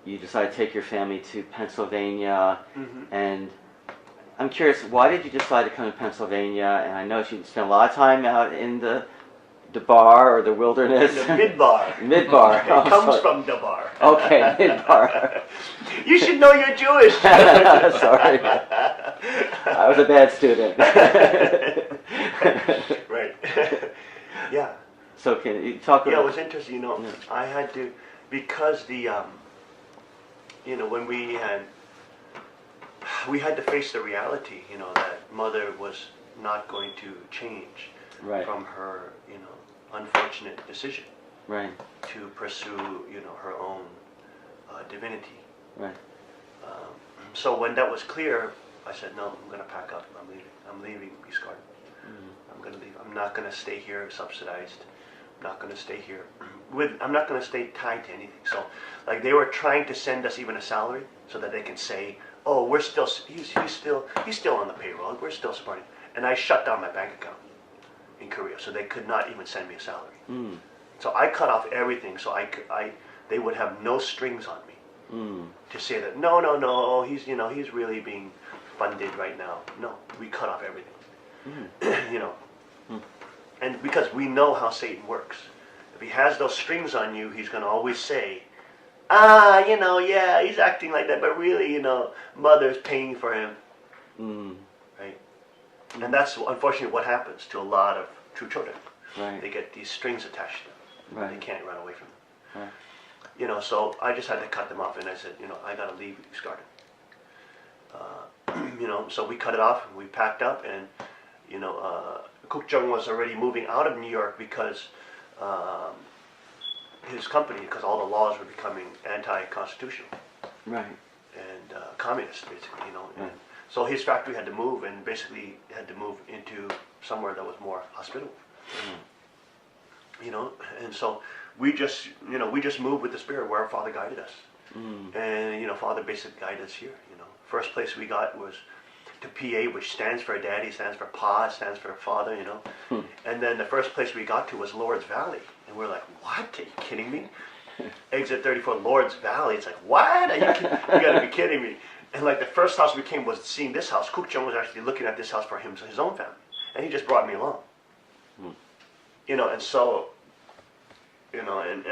you decided to take your family to Pennsylvania, and I'm curious, why did you decide to come to Pennsylvania? And I know you spent a lot of time out in the bar or the wilderness. The Midbar. Midbar. It comes from the bar. Okay, Midbar. You should know you're Jewish. Sorry. I was a bad student. Right. Yeah. So can you talk about... Yeah, it was interesting, you know, I had to, because the, you know, when we had to face the reality, you know, that mother was not going to change from her, you know, unfortunate decision to pursue, you know, her own divinity. Right. So when that was clear, I said, no, I'm going to pack up. I'm leaving. I'm leaving Peace Garden. I'm going to leave. I'm not going to stay here subsidized. I'm not going to stay here I'm not going to stay tied to anything. So, like, they were trying to send us even a salary so that they can say, oh, we're still, he's still on the payroll. We're still supporting. And I shut down my bank account in Korea, so they could not even send me a salary. So I cut off everything, so they would have no strings on me to say that no, he's, you know, he's really being funded right now. No, we cut off everything. You know, and because we know how Satan works, if he has those strings on you, he's going to always say, you know, yeah, he's acting like that, but really, you know, mother's paying for him, right? And that's unfortunately what happens to a lot of true children. They get these strings attached to them. They can't run away from them. You know, so I just had to cut them off, and I said, you know, I got to leave Peace Garden. You know, so we cut it off, and we packed up, and, you know, Kuk Jung was already moving out of New York because his company, because all the laws were becoming anti-constitutional. And communist, basically, you know. And so his factory had to move, and basically had to move into somewhere that was more hospitable. You know, and so we just moved with the Spirit where our Father guided us. And, you know, Father basically guided us here, you know. First place we got was to PA, which stands for Daddy, stands for Pa, stands for Father, you know. And then the first place we got to was Lord's Valley. And we're like, what? Are you kidding me? Exit 34, Lord's Valley. It's like, what? You gotta be kidding me. And like the first house we came was seeing this house. Kuk Jung was actually looking at this house for his own family. And he just brought me along. You know, and so, you know, and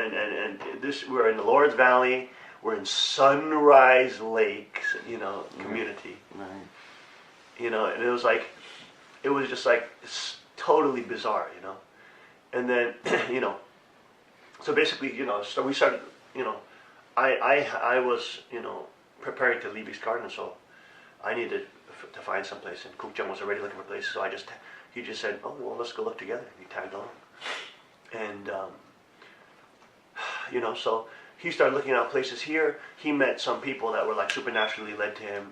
this, we're in the Lord's Valley, we're in Sunrise Lake, you know, community. You know, and it was just like totally bizarre, you know. And then, you know, so basically, you know, so we started, you know, I was, you know, preparing to leave East Garden, so I needed to find some place, and Kuk Jung was already looking for places, so he just said, oh, well, let's go look together. He tagged along. And, you know, so he started looking at places here. He met some people that were like supernaturally led to him,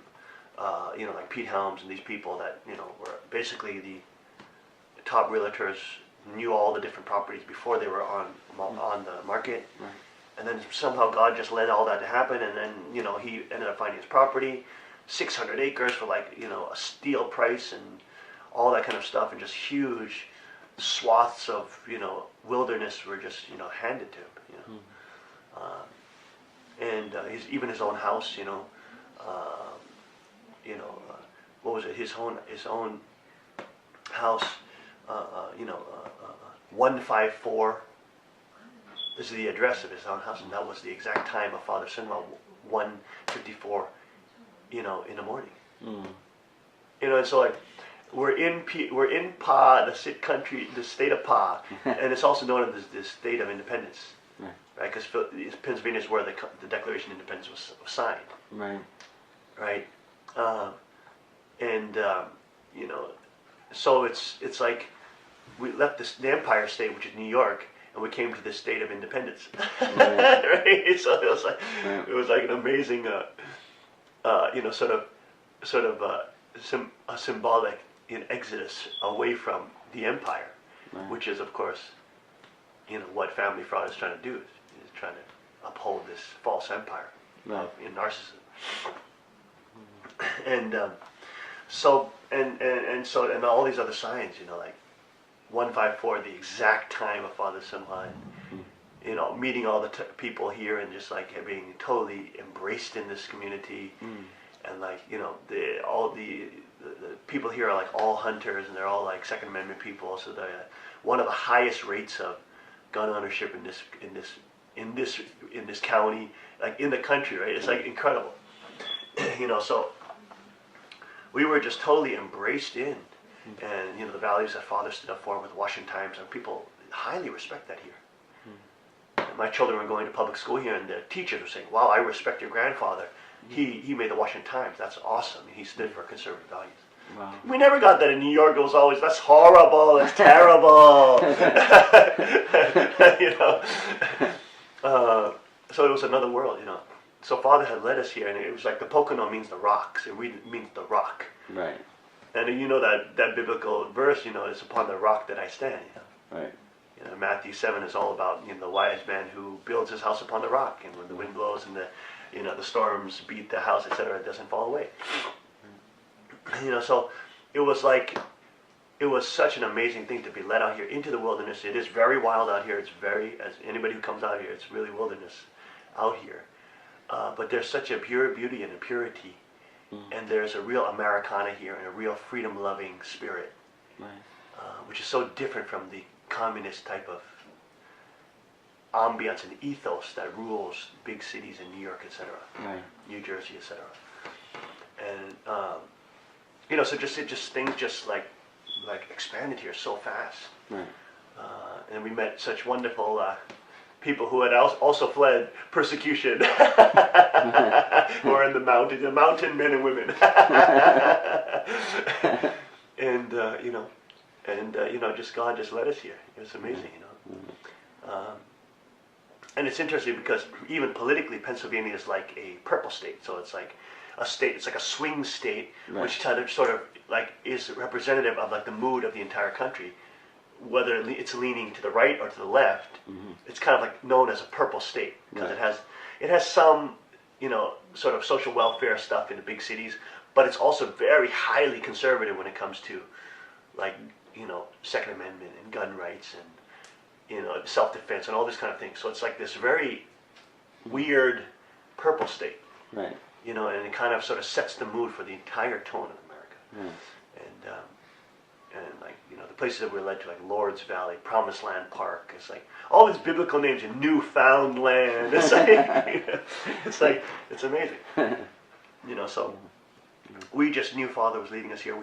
you know, like Pete Helms and these people that, you know, were basically the top realtors, knew all the different properties before they were on the market. And then somehow God just led all that to happen, and then, you know, he ended up finding his property, 600 acres for like, you know, a steal price and all that kind of stuff, and just huge swaths of, you know, wilderness were just, you know, handed to him, you know. And even his own house, you know, what was it, his own house, you know, 154, this is the address of his own house, and that was the exact time of Father Sunma, 1:54, you know, in the morning. You know, and so like, we're in Pa, the state of Pa, and it's also known as the state of independence, right? Because Pennsylvania is where the Declaration of Independence was signed, right? And you know, so it's like we left the Empire State, which is New York, and we came to this state of independence, right? So it was like an amazing, you know, sort of a symbolic exodus away from the empire, which is, of course, you know, what family fraud is trying to do, is trying to uphold this false empire of narcissism. And so all these other signs, you know, like 154, the exact time of Father Sunma, meeting all the people here and just like being totally embraced in this community. And like, all the people here are like all hunters, and they're all like Second Amendment people. So they're one of the highest rates of gun ownership in this county, like in the country, right? It's like incredible. So we were just totally embraced in, and the values that Father stood up for with the Washington Times, and people highly respect that here. My children were going to public school here, and the teachers were saying, "Wow, I respect your grandfather. He made the Washington Times. That's awesome. He stood for conservative values." Wow. We never got that in New York. It was always, "That's horrible. That's terrible." So it was another world, So Father had led us here, and it was like the Pocono means the rocks. It means the rock. Right. And that biblical verse, it's upon the rock that I stand. Right. Matthew 7 is all about the wise man who builds his house upon the rock, and when the wind blows and the storms beat the house, etc., it doesn't fall away. So it was such an amazing thing to be led out here into the wilderness. It is very wild out here. It's as anybody who comes out here, it's really wilderness out here. But there's such a pure beauty and a purity, and there's a real Americana here and a real freedom-loving spirit, which is so different from the communist type of ambiance and ethos that rules big cities in New York, etc., New Jersey, etc. And so things just like expanded here so fast. And we met such wonderful people who had also fled persecution, who are in the mountains, the mountain men and women. And just God just led us here. It was amazing, and it's interesting because even politically, Pennsylvania is like a purple state. So it's like a state. It's like a swing state, which sort of like is representative of like the mood of the entire country. Whether it's leaning to the right or to the left, it's kind of like known as a purple state because it has some sort of social welfare stuff in the big cities, but it's also very highly conservative when it comes to like Second Amendment and gun rights and self-defense and all this kind of thing. So it's like this very weird purple state, and it kind of sort of sets the mood for the entire tone of America. And like the places that we're led to, like Lord's Valley, Promised Land Park. It's like all these biblical names in Newfoundland. It's like it's amazing. So we just knew Father was leading us here.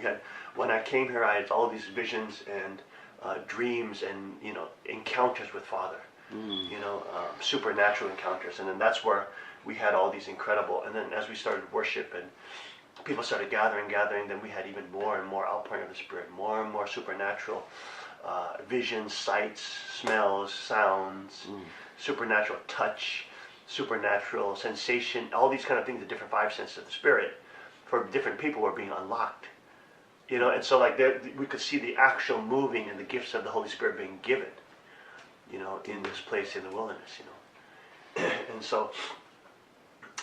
When I came here, I had all these visions and dreams and encounters with Father. Supernatural encounters, and then that's where we had all these incredible. And then as we started worship and people started gathering, then we had even more and more outpouring of the Spirit, more and more supernatural visions, sights, smells, sounds, supernatural touch, supernatural sensation, all these kind of things, the different five senses of the Spirit for different people were being unlocked. And so like we could see the actual moving and the gifts of the Holy Spirit being given, in this place in the wilderness, And so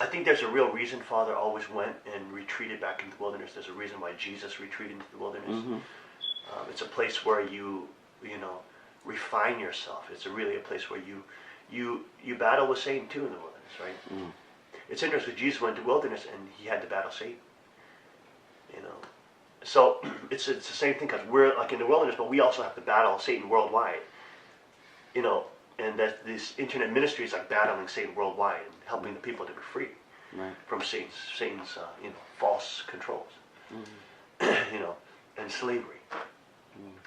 I think there's a real reason Father always went and retreated back into the wilderness. There's a reason why Jesus retreated into the wilderness. It's a place where you refine yourself. It's really a place where you battle with Satan too in the wilderness, right? It's interesting. Jesus went to wilderness and he had to battle Satan. So it's the same thing because we're like in the wilderness, but we also have to battle Satan worldwide. And that this internet ministry is like battling Satan worldwide and helping the people to be free from Satan's false controls, and slavery.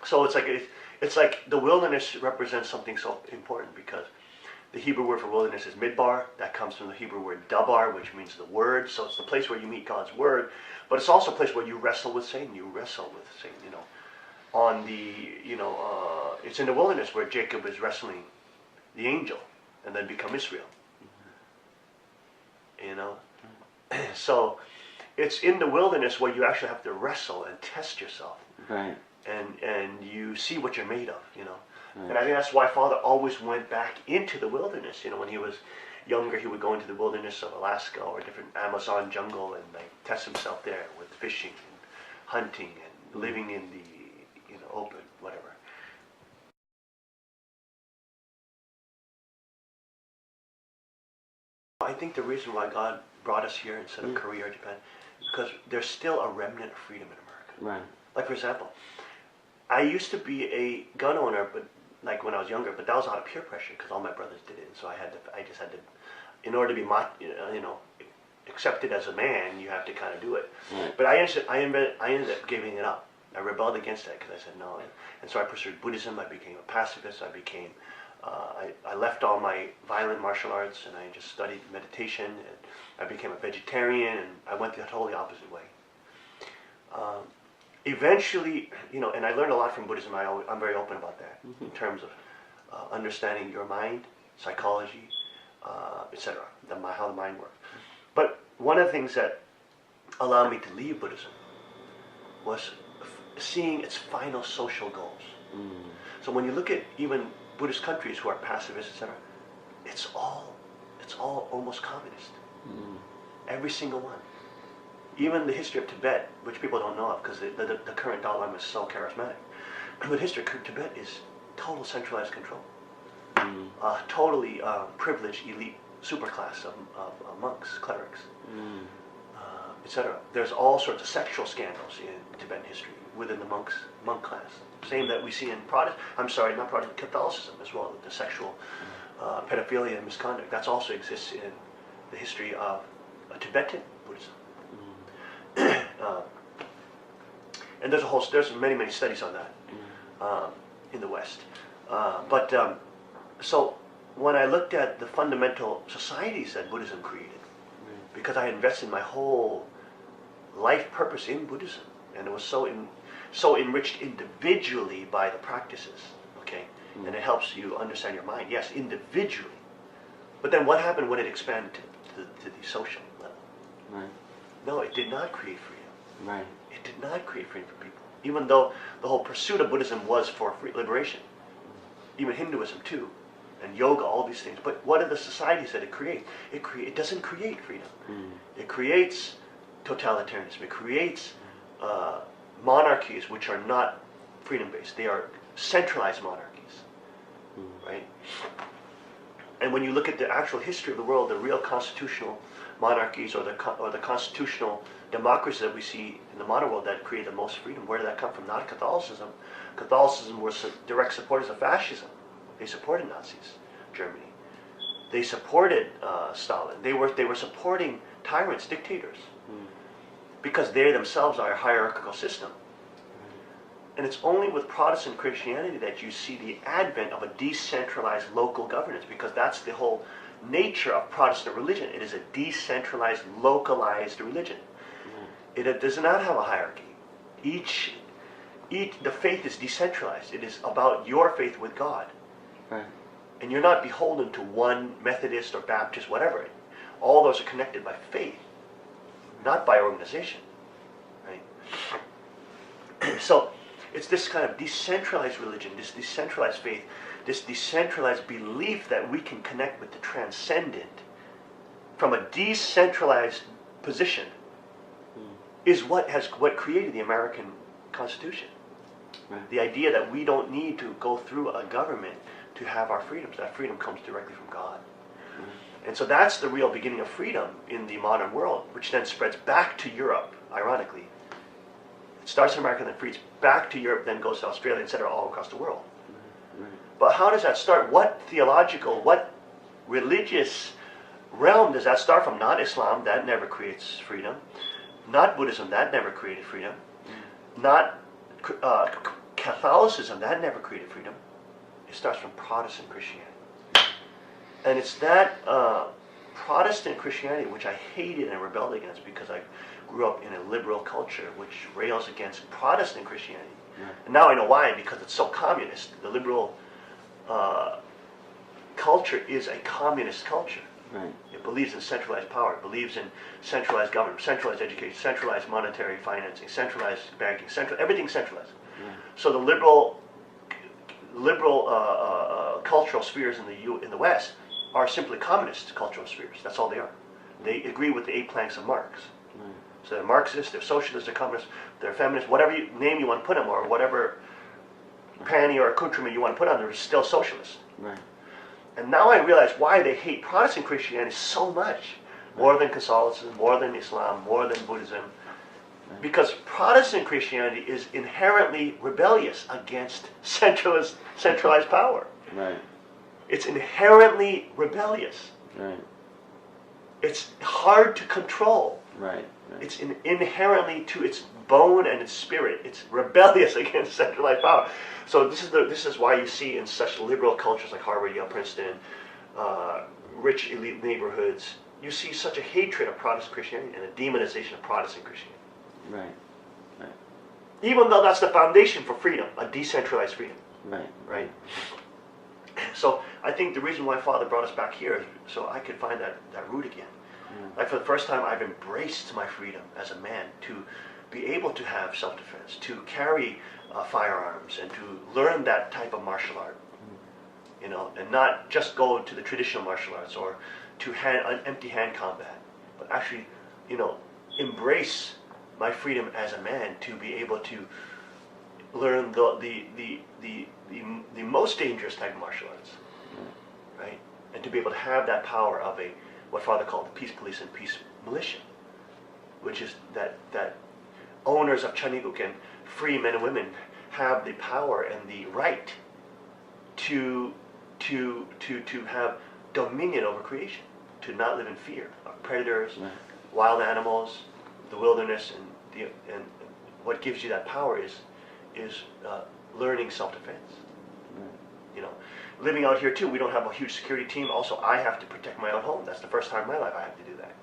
So it's like the wilderness represents something so important because the Hebrew word for wilderness is Midbar. That comes from the Hebrew word Dabar, which means the word. So it's the place where you meet God's word, but it's also a place where you wrestle with Satan. You wrestle with Satan. It's in the wilderness where Jacob is wrestling the angel and then become Israel. So it's in the wilderness where you actually have to wrestle and test yourself. Right. And you see what you're made of, Right. And I think that's why Father always went back into the wilderness. When he was younger, he would go into the wilderness of Alaska or a different Amazon jungle and test himself there with fishing and hunting and living in the open, whatever. I think the reason why God brought us here instead of Korea or Japan is because there's still a remnant of freedom in America. Right. Like, for example, I used to be a gun owner, but like when I was younger, but that was out of peer pressure because all my brothers did it, and so I just had to, in order to be accepted as a man, you have to kind of do it. Right. But I ended up giving it up. I rebelled against that because I said no, and so I pursued Buddhism. I became a pacifist. I left all my violent martial arts and I just studied meditation, and I became a vegetarian, and I went the totally opposite way. Eventually, and I learned a lot from Buddhism. I'm very open about that in terms of understanding your mind, psychology, etc., how the mind works. But one of the things that allowed me to leave Buddhism was seeing its final social goals. So when you look at even Buddhist countries who are pacifists, etc., it's all almost communist. Every single one. Even the history of Tibet, which people don't know of because the current Dalai Lama is so charismatic. But the history of Tibet is total centralized control. Totally privileged elite superclass of monks, clerics, etc. There's all sorts of sexual scandals in Tibetan history within the monk class. Same that we see in Catholicism as well, the sexual pedophilia and misconduct. That also exists in the history of Tibetan Buddhism. And there's many studies on that in the West. So when I looked at the fundamental societies that Buddhism created, because I invested my whole life purpose in Buddhism, and it was so enriched individually by the practices, okay? And it helps you understand your mind, yes, individually. But then what happened when it expanded to the social level? Right. No, it did not create freedom. Right. It did not create freedom for people. Even though the whole pursuit of Buddhism was for free liberation. Even Hinduism too. And yoga, all these things. But what are the societies that it creates? It doesn't create freedom. It creates totalitarianism. It creates monarchies which are not freedom-based. They are centralized monarchies. Right? And when you look at the actual history of the world, the real constitutional monarchies or the constitutional democracies that we see in the modern world that create the most freedom, where did that come from? Not Catholicism. Catholicism was direct supporters of fascism. They supported Nazis, Germany. They supported Stalin. They were supporting tyrants, dictators, because they themselves are a hierarchical system. And it's only with Protestant Christianity that you see the advent of a decentralized local governance, because that's the whole nature of Protestant religion. It is a decentralized, localized religion. It does not have a hierarchy. The faith is decentralized. It is about your faith with God. Right. And you're not beholden to one Methodist or Baptist, whatever. All those are connected by faith, not by organization. Right? So it's this kind of decentralized religion, this decentralized faith, this decentralized belief that we can connect with the transcendent from a decentralized position is what created the American Constitution. Right. The idea that we don't need to go through a government to have our freedoms. That freedom comes directly from God. And so that's the real beginning of freedom in the modern world, which then spreads back to Europe, ironically. It starts in America, then spreads back to Europe, then goes to Australia, etc., all across the world. Right. But how does that start? What theological, what religious realm does that start from? Not Islam, that never creates freedom. Not Buddhism, that never created freedom. Not Catholicism, that never created freedom. It starts from Protestant Christianity. And it's that Protestant Christianity which I hated and rebelled against, because I grew up in a liberal culture which rails against Protestant Christianity. Right. And now I know why, because it's so communist. The liberal culture is a communist culture. Right. It believes in centralized power. It believes in centralized government, centralized education, centralized monetary financing, centralized banking, everything centralized. Right. So the liberal cultural spheres in the West are simply communist cultural spheres. That's all they are. They agree with the 8 planks of Marx. Right. So they're Marxists, they're socialists, they're communists, they're feminists, whatever name you want to put them, or whatever panty or accoutrement you want to put on them, they're still socialists. Right. And now I realize why they hate Protestant Christianity so much, more than Catholicism, more than Islam, more than Buddhism. Because Protestant Christianity is inherently rebellious against centralized power. Right. It's inherently rebellious. Right. It's hard to control. Right. Right. It's inherently, to its bone and its spirit, it's rebellious against centralized power. So this is why you see in such liberal cultures like Harvard, Yale, Princeton, rich elite neighborhoods, you see such a hatred of Protestant Christianity and a demonization of Protestant Christianity. Right. Right. Even though that's the foundation for freedom, a decentralized freedom. Right. Right? So I think the reason why Father brought us back here is so I could find that root again. Like for the first time, I've embraced my freedom as a man to be able to have self-defense, to carry firearms, and to learn that type of martial art. You know, and not just go to the traditional martial arts or to empty hand combat, but actually, you know, embrace my freedom as a man to be able to learn the most dangerous type of martial arts, right? And to be able to have that power of what Father called the peace police and peace militia, which is that owners of Chaniguk and free men and women have the power and the right to have dominion over creation, to not live in fear of predators, wild animals, the wilderness, and what gives you that power is learning self-defense. You know, living out here too, we don't have a huge security team. Also, I have to protect my own home. That's the first time in my life I have to do that.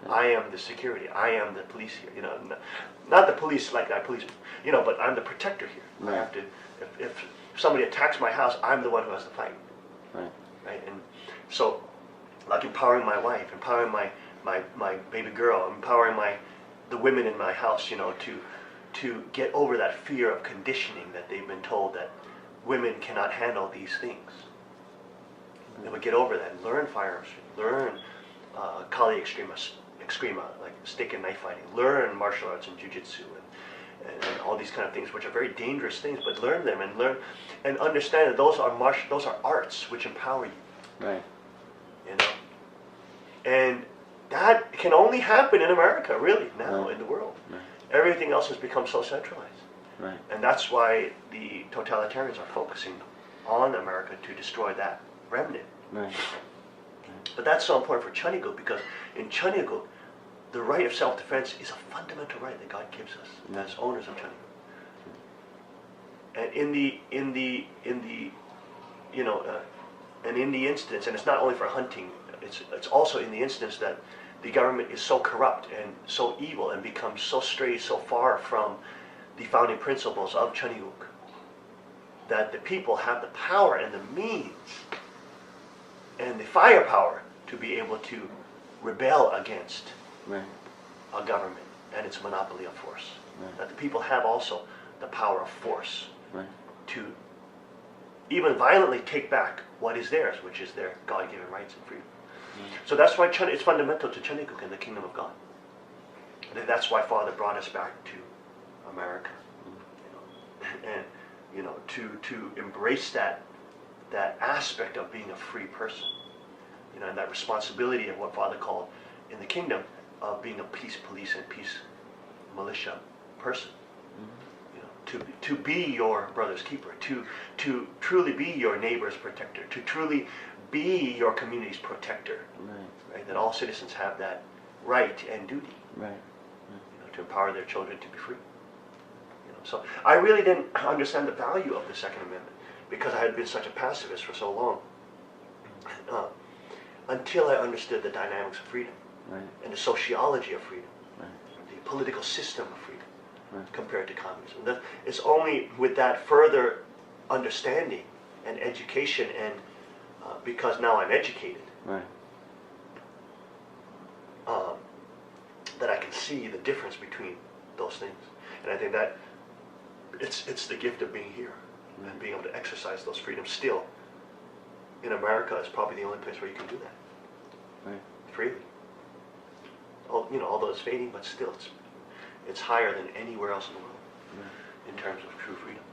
I am the security. I am the police here. You know, not the police like I police. You know, but I'm the protector here. Right. I have to. If somebody attacks my house, I'm the one who has to fight. Right. Right. And so, like empowering my wife, empowering my baby girl, empowering the women in my house. You know, to get over that fear of conditioning that they've been told that women cannot handle these things. They would get over that and learn firearms, learn Kali Extrema, like stick and knife fighting, learn martial arts and jiu-jitsu and all these kind of things, which are very dangerous things, but learn them and understand that those are arts which empower you. Right. You know? And that can only happen in America, really, now in the world. Right. Everything else has become so centralized. Right. And that's why the totalitarians are focusing on America to destroy that remnant. Right. But that's so important for Chaniguk because in Chaniguk, the right of self-defense is a fundamental right that God gives us as owners of Chaniguk. And in the instance, and it's not only for hunting, it's also in the instance that the government is so corrupt and so evil and becomes so strayed so far from the founding principles of Chaniguk that the people have the power and the means and the firepower to be able to rebel against a government and its monopoly of force. Right. That the people have also the power of force to even violently take back what is theirs, which is their God-given rights and freedom. So that's why it's fundamental to Chaniguk and the Kingdom of God. And that's why Father brought us back to America, and to embrace that aspect of being a free person, and that responsibility of what Father called in the kingdom of being a peace police and peace militia person. To be your brother's keeper, to truly be your neighbor's protector, to truly be your community's protector. Right? That all citizens have that right and duty. Right. To empower their children to be free. So I really didn't understand the value of the Second Amendment because I had been such a pacifist for so long. Until I understood the dynamics of freedom and the sociology of freedom, the political system of freedom compared to communism. It's only with that further understanding and education, and because now I'm educated, that I can see the difference between those things. And I think that it's the gift of being here and being able to exercise those freedoms still. In America, is probably the only place where you can do that freely. Although it's fading, but still, it's higher than anywhere else in the world in terms of true freedom.